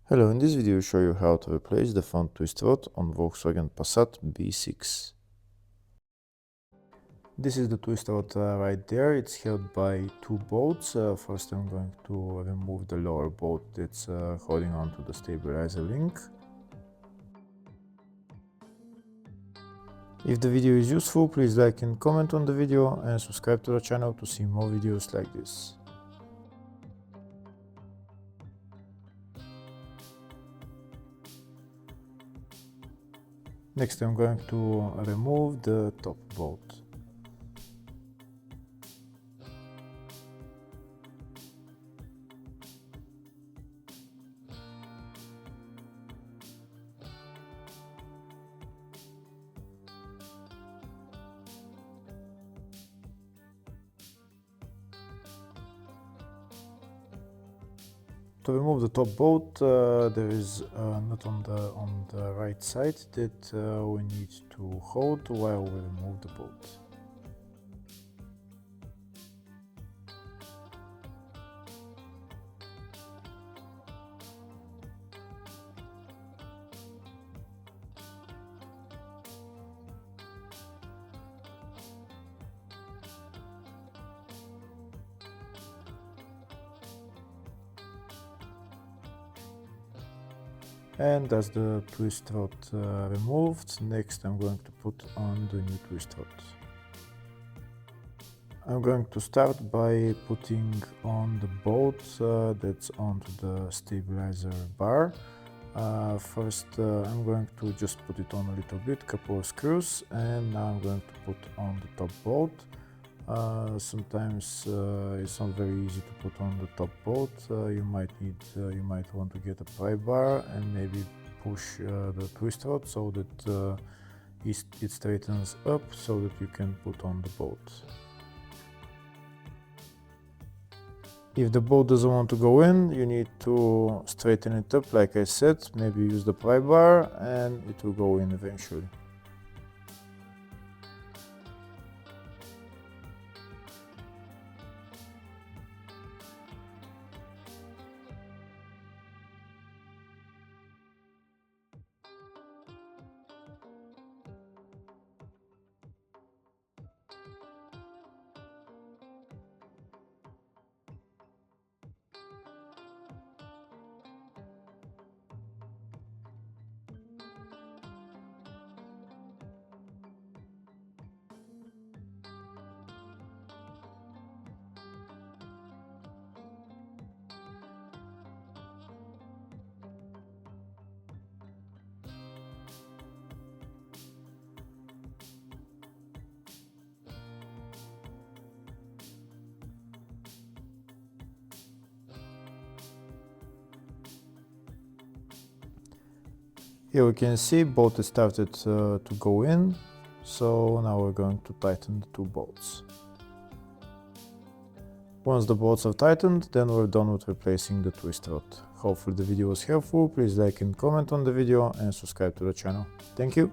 Hello, in this video I show you how to replace the front twist rod on Volkswagen Passat B6. This is the twist rod right there. It's held by two bolts. First I'm going to remove the lower bolt that's holding on to the stabilizer link. If the video is useful, please like and comment on the video and subscribe to the channel to see more videos like this. Next I'm going to remove the top bolt. To remove the top bolt, there is a nut on the right side that we need to hold while we remove the bolt. And that's the twist rod removed. Next I'm going to put on the new twist rod. I'm going to start by putting on the bolt that's onto the stabilizer bar. First I'm going to just put it on a little bit, couple of screws, and now I'm going to put on the top bolt. Sometimes it's not very easy to put on the top bolt. You might want to get a pry bar and maybe push the twist rod so that it straightens up so that you can put on the bolt. If the bolt doesn't want to go in, you need to straighten it up like I said, maybe use the pry bar and it will go in eventually. Here we can see bolt is started to go in, so now we're going to tighten the two bolts. Once the bolts are tightened, then we're done with replacing the twist rod. Hopefully the video was helpful. Please like and comment on the video and subscribe to the channel. Thank you.